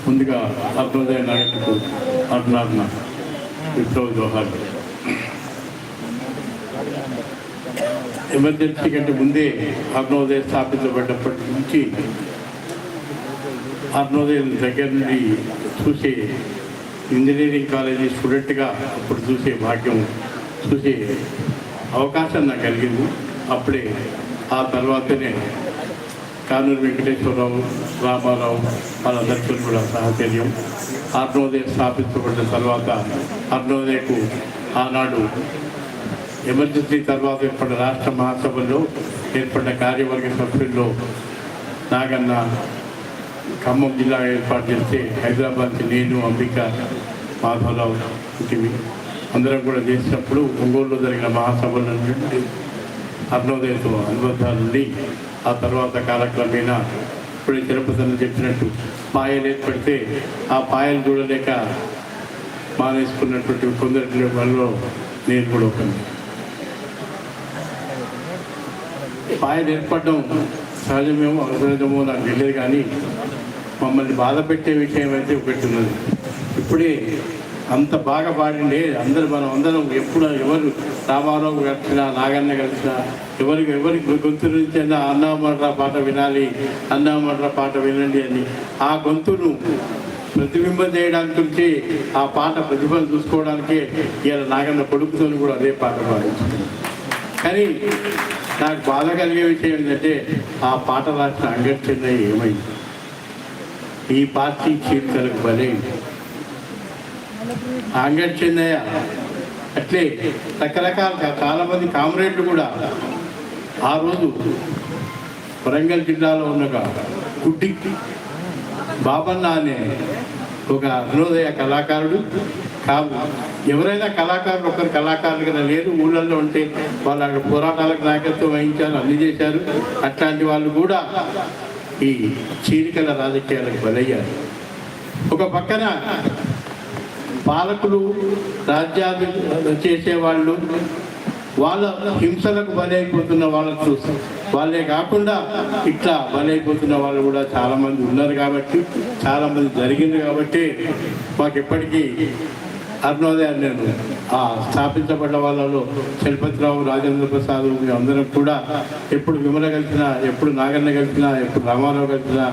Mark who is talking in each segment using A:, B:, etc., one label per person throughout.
A: ముందుగా అరుణోదయ నాయకులకు అరుణార్న విప్లవ జోహార్లు. ఎమర్జెన్సీ కంటే ముందే అరుణోదయ స్థాపించబడ్డప్పటి నుంచి అరుణోదయం దగ్గర నుండి చూసే ఇంజనీరింగ్ కాలేజీ స్టూడెంట్గా అప్పుడు చూసే భాగ్యం, చూసే అవకాశం నాకు కలిగింది. అప్పుడే ఆ తర్వాతనే కానూరు వెంకటేశ్వరరావు, రామారావు వాళ్ళందరితో కూడా సహచర్యం. అరుణోదయం స్థాపించబడిన తర్వాత అరుణోదయకు ఆనాడు ఎమర్జెన్సీ తర్వాత ఏర్పడిన రాష్ట్ర మహాసభల్లో ఏర్పడిన కార్యవర్గ సభ్యుల్లో నాగన్న ఖమ్మం జిల్లా ఏర్పాటు చేస్తే హైదరాబాద్కి నేను, అంబిక, మాధవరావు ఇంటివి అందరం కూడా చేసినప్పుడు ఒంగోలులో జరిగిన మహాసభల నుండి అరుణోదయంతో అనుబంధాలుండి ఆ తర్వాత కాలక్రమేణా ఇప్పుడే తిరుపతిని చెప్పినట్టు పాయలు ఏర్పడితే ఆ పాయలు చూడలేక మానేసుకున్నటువంటి కొందరి వాళ్ళలో నేను కూడా ఒకటి. పాయలు ఏర్పడడం సహజమేమో అసహజమో నాకు తెలియదు, కానీ మమ్మల్ని బాధ పెట్టే విషయం అయితే ఒకటి ఉన్నది. ఇప్పుడే అంత బాగా పాడిండే మనం అందరం ఎప్పుడు ఎవరు రామారావు కలిసినా, నాగన్న కలిసినా, ఎవరికి గొంతు నుంచి అయినా అన్నామడ్రా పాట వినాలి, అన్నామడ్రా పాట వినండి అని ఆ గొంతును ప్రతిబింబం చేయడానికి వచ్చి ఆ పాట ప్రతిభను చూసుకోవడానికే ఇలా నాగన్న కొడుకుతో కూడా అదే పాట పాడించింది. కానీ నాకు బాధ కలిగే విషయం ఏంటంటే ఆ పాట రాసిన అంగడి చెన్నయ్య ఏమైంది, ఈ పార్టీ చీర్కలకు బలైంది. అంగడి చెన్నయ్య అట్లే రకరకాల చాలామంది కామ్రేడ్లు కూడా ఆ రోజు వరంగల్ జిల్లాలో ఉన్న గుడ్డి బాబన్న అనే ఒక అరుణోదయ కళాకారుడు కాదు. ఎవరైనా కళాకారులు ఒకరు కళాకారులు కదా లేరు, ఊళ్ళల్లో ఉంటే వాళ్ళు అక్కడ పోరాటాలకు నాయకత్వం వహించారు, అన్ని చేశారు. అట్లాంటి వాళ్ళు కూడా ఈ చీలికల రాజకీయాలకు బలయ్యారు. ఒక పక్కన పాలకులు, రాజ్యాలు చేసేవాళ్ళు వాళ్ళ హింసలకు బలైపోతున్న వాళ్ళకు చూస్తాం. వాళ్ళే కాకుండా ఇట్లా బలైపోతున్న వాళ్ళు కూడా చాలామంది ఉన్నారు కాబట్టి, చాలామంది జరిగింది కాబట్టి మాకు ఎప్పటికీ అరుణోదయాన్ని నేను స్థాపించబడ్డ వాళ్ళలో చలపతిరావు, రాజేంద్ర ప్రసాద్ అందరం కూడా ఎప్పుడు విమల కలిసినా, ఎప్పుడు నాగన్న కలిసినా, ఎప్పుడు రామారావు కలిసినా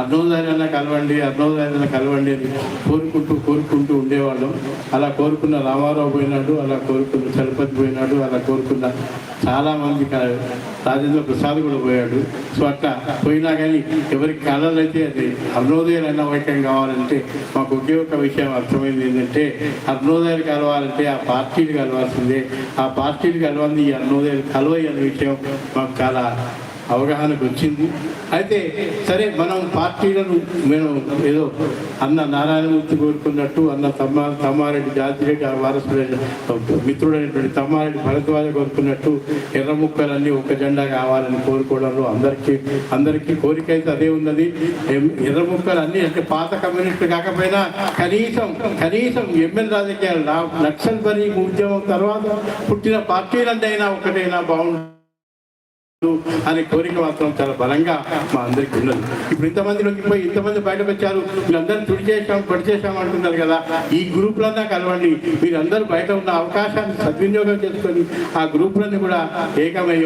A: అరుణోదయాన్ని కలవండి, అరుణోదయాన్ని కలవండి అని కోరుకుంటూ ఉండేవాళ్ళం. అలా కోరుకున్న రామారావు పోయినాడు, అలా కోరుకున్న చలపతి పోయినాడు, అలా కోరుకున్న చాలామంది రాజేంద్ర ప్రసాద్ కూడా పోయాడు. సో అట్లా పోయినా కానీ ఎవరికి కళలు అయితే అది అరుణోదయాలు అన్నవైక్యం కావాలంటే మాకు ఒకే ఒక విషయం అర్థమైంది ఏంటంటే, అరుణోదయాలు కలవాలంటే ఆ పార్టీలు కలవాల్సిందే. ఆ పార్టీలు కలవాలి, ఈ అరుణోదయాలు కలవయి అనే విషయం మాకు చాలా అవగాహనకు వచ్చింది. అయితే సరే, మనం పార్టీలను మేము ఏదో అన్న నారాయణమూర్తి కోరుకున్నట్టు, అన్న తమ్మారెడ్డి జాతిరెడ్డి వారసుడైన మిత్రుడైనటువంటి తమ్మారెడ్డి భరద్వాజ కోరుకున్నట్టు ఎర్ర ముక్కలన్నీ ఒక జెండా కావాలని కోరుకోవడంలో అందరికీ కోరిక అయితే అదే ఉన్నది. ఎర్ర ముక్కలు అన్నీ అంటే పాత కమ్యూనిస్టులు కాకపోయినా కనీసం ఎంఎల్ రాజకీయాలు నక్సల్ బరీ ఉద్యమం తర్వాత పుట్టిన పార్టీలంటే అయినా ఒకటైనా బాగుంటుంది అనే కోరిక మాత్రం చాలా బలంగా మా అందరికీ ఉన్నది. ఇప్పుడు ఇంతమందిలోకి పోయి ఇంతమంది బయటకు వచ్చారు, వీళ్ళందరూ పడి చేశాం అంటున్నారు కదా. ఈ గ్రూపులన్నా కలవండి, మీరందరూ బయట ఉన్న అవకాశాన్ని సద్వినియోగం చేసుకొని ఆ గ్రూపులన్నీ కూడా ఏకమై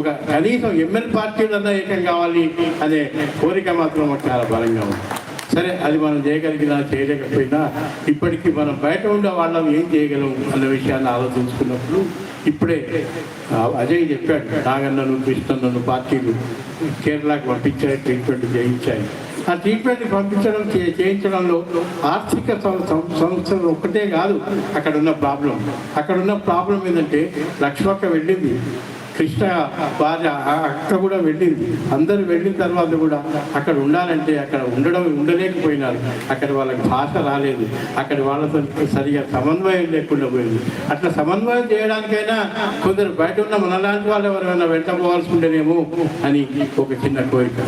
A: ఒక కనీసం ఎంఎల్ పార్టీలన్నా ఏకం కావాలి అనే కోరిక మాత్రం మాకు చాలా బలంగా ఉంది. సరే, అది మనం చేయలేకపోయినా ఇప్పటికీ మనం బయట ఉండే వాళ్ళం ఏం చేయగలం అన్న విషయాన్ని ఆలోచించుకున్నప్పుడు ఇప్పుడే అజయ్ చెప్పాడు, నాగన్నను, కృష్ణన్నను పార్టీలు కేరళకు పంపించాయి, ట్రీట్మెంట్ చేయించాయి. ఆ ట్రీట్మెంట్ చేయించడంలో ఆర్థిక సంస్థలు ఒక్కటే కాదు అక్కడున్న ప్రాబ్లం ఏంటంటే, లక్ష్మక్క వెళ్ళింది, కృష్ణ భార్య అక్క కూడా వెళ్ళింది. అందరూ వెళ్ళిన తర్వాత కూడా అక్కడ ఉండాలంటే అక్కడ ఉండలేకపోయినారు. అక్కడ వాళ్ళకి భాష రాలేదు, అక్కడ వాళ్ళతో సరిగా సమన్వయం లేకుండా పోయింది. అట్లా సమన్వయం చేయడానికైనా కొందరు బయట ఉన్న మనలాంటి వాళ్ళు ఎవరైనా వెంటపోవాల్సి ఉండేనేమో అని ఒక చిన్న కోరిక.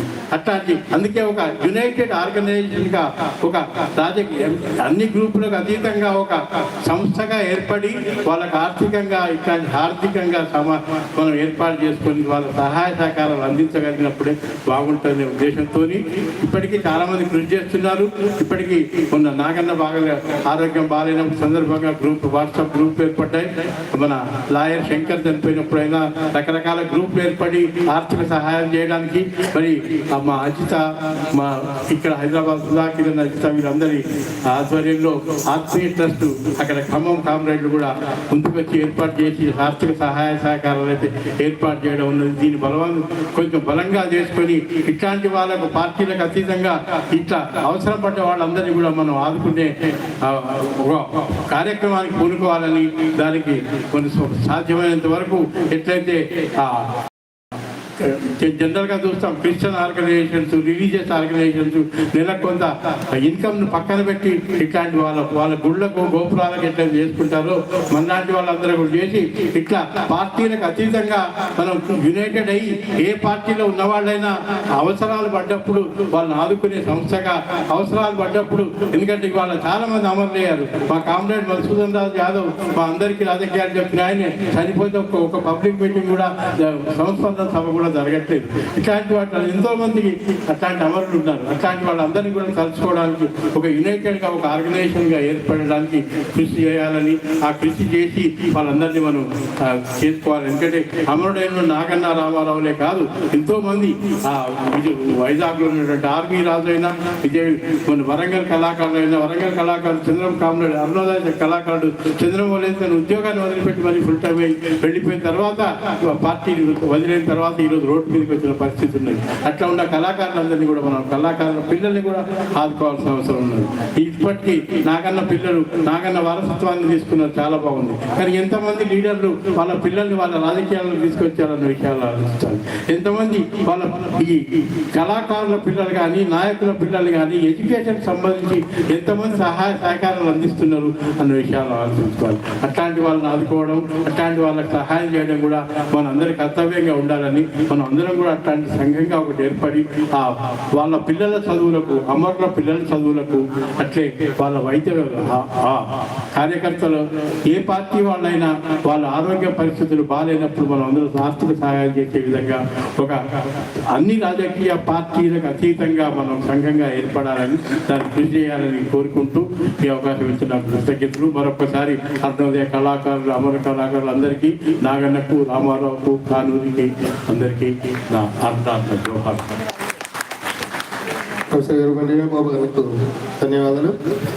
A: అందుకే ఒక యునైటెడ్ ఆర్గనైజేషన్గా, ఒక రాజకీయ అన్ని గ్రూపులకు అతీతంగా ఒక సంస్థగా ఏర్పడి వాళ్ళకి ఆర్థికంగా మనం ఏర్పాటు చేసుకొని వాళ్ళ సహాయ సహకారాలు అందించగలిగినప్పుడే బాగుంటుందనే ఉద్దేశంతో ఇప్పటికీ చాలామంది కృషి చేస్తున్నారు. ఇప్పటికీ మొన్న నాగన్న బాగా ఆరోగ్యం బాగాలేన సందర్భంగా వాట్సాప్ గ్రూప్ ఏర్పడ్డాయి. మన లాయర్ శంకర్ చనిపోయినప్పుడైనా రకరకాల గ్రూపులు ఏర్పడి ఆర్థిక సహాయం చేయడానికి మరి మా అజిత మా ఇక్కడ హైదరాబాద్ సుధాకిరణ్ అజిత వీరందరి ఆధ్వర్యంలో ఆత్మీయ ట్రస్ట్ అక్కడ ఖమ్మం కామ్రేడ్లు కూడా ముందుకొచ్చి ఏర్పాటు చేసి ఆర్థిక సహాయ సహకారాలు అయితే ఏర్పాటు చేయడం ఉన్నది. దీని కొంచెం బలంగా చేసుకొని ఇట్లాంటి వాళ్ళకు పార్టీలకు అతీతంగా ఇట్లా అవసరం పడ్డ వాళ్ళందరినీ కూడా మనం ఆదుకునే కార్యక్రమానికి పూనుకోవాలని, దానికి కొన్ని సాధ్యమైనంత వరకు ఎట్లయితే జనరల్గా చూస్తాం క్రిస్టియన్ ఆర్గనైజేషన్స్, రిలీజియస్ ఆర్గనైజేషన్స్ నెలకు కొంత ఇన్కమ్ను పక్కన పెట్టి ఇట్లాంటి వాళ్ళ గుళ్ళకు గోపురాలకు ఎట్లా చేసుకుంటారో మనలాంటి వాళ్ళందరూ కూడా చేసి ఇట్లా పార్టీలకు అతీతంగా మనం యునైటెడ్ అయ్యి ఏ పార్టీలో ఉన్నవాళ్ళైనా అవసరాలు పడ్డప్పుడు వాళ్ళని ఆదుకునే సంస్థగా, అవసరాలు పడ్డప్పుడు ఎందుకంటే ఇవాళ చాలా మంది అమరులయ్యారు. మా కామ్రేడ్ మధుసూదన్ రాజు యాదవ్ మా అందరికీ రాజకీయాలు చెప్పిన ఆయన చనిపోతే ఒక పబ్లిక్ మీటింగ్ కూడా సంస్పందన సభ కూడా జరగట్లేదు. ఇట్లాంటి వాటి ఎంతో మందికి అట్లాంటి అమరులు ఉన్నారు. అట్లాంటి వాళ్ళందరినీ కూడా కలుసుకోవడానికి ఒక యునైటెడ్గా ఒక ఆర్గనైజేషన్గా ఏర్పడడానికి కృషి చేయాలని, ఆ కృషి చేసి వాళ్ళందరినీ మనం చేసుకోవాలి. ఎందుకంటే అమరుడైన నాగన్న రామారావులే కాదు, ఎంతో మంది వైజాగ్లో ఉన్నటువంటి ఆర్మీ రాజు అయినా మన వరంగల్ కళాకారులు అయినా, వరంగల్ కళాకారులు చంద్రం కామ్రేడ్ అరుణోదయ కళాకారుడు చంద్రమౌళి ఉద్యోగాన్ని వదిలిపెట్టి మరి ఫుల్ టైం వెళ్ళిపోయిన తర్వాత పార్టీని వదిలిన తర్వాత ఈరోజు రోడ్డు మీదకి వచ్చిన పరిస్థితి ఉన్నది. అట్లా ఉన్న కళాకారులందరినీ కూడా మనం కళాకారుల పిల్లల్ని కూడా ఆదుకోవాల్సిన అవసరం ఉన్నది. ఇప్పటికీ నాగన్న పిల్లలు నాగన్న వారసత్వాన్ని తీసుకున్నారు, చాలా బాగుంది. కానీ ఎంతమంది లీడర్లు వాళ్ళ పిల్లల్ని వాళ్ళ రాజకీయాలను తీసుకొచ్చారన్న విషయాలు ఆలోచించాలి. ఎంతమంది వాళ్ళ ఈ కళాకారుల పిల్లలు కానీ, నాయకుల పిల్లలు కానీ ఎడ్యుకేషన్ సంబంధించి ఎంతమంది సహాయ సహకారాలు అందిస్తున్నారు అన్న విషయాలు ఆలోచించుకోవాలి. అట్లాంటి వాళ్ళని ఆదుకోవడం, అట్లాంటి వాళ్ళకి సహాయం చేయడం కూడా మనందరి కర్తవ్యంగా ఉండాలని మనం అందరం కూడా అట్లాంటి సంఘంగా ఒకటి ఏర్పడి వాళ్ళ పిల్లల చదువులకు, అమరుల పిల్లల చదువులకు, అట్లే వాళ్ళ వైద్య కార్యకర్తలు ఏ పార్టీ వాళ్ళైనా వాళ్ళ ఆరోగ్య పరిస్థితులు బాగాలేనప్పుడు మనం అందరూ ఆర్థిక సహాయం చేసే విధంగా ఒక అన్ని రాజకీయ పార్టీలకు అతీతంగా మనం సంఘంగా ఏర్పడాలని, దాన్ని కృషి చేయాలని కోరుకుంటూ ఈ అవకాశం ఇచ్చిన కృతజ్ఞతలు. మరొకసారి అరుణోదయ కళాకారులు, అమర కళాకారులు అందరికీ, నాగన్నకు, రామారావుకు, కానూరికి అందరికీ నా అర్థార్థ జోహార్.
B: ప్రొఫెసర్ గారు ధన్యవాదాలు.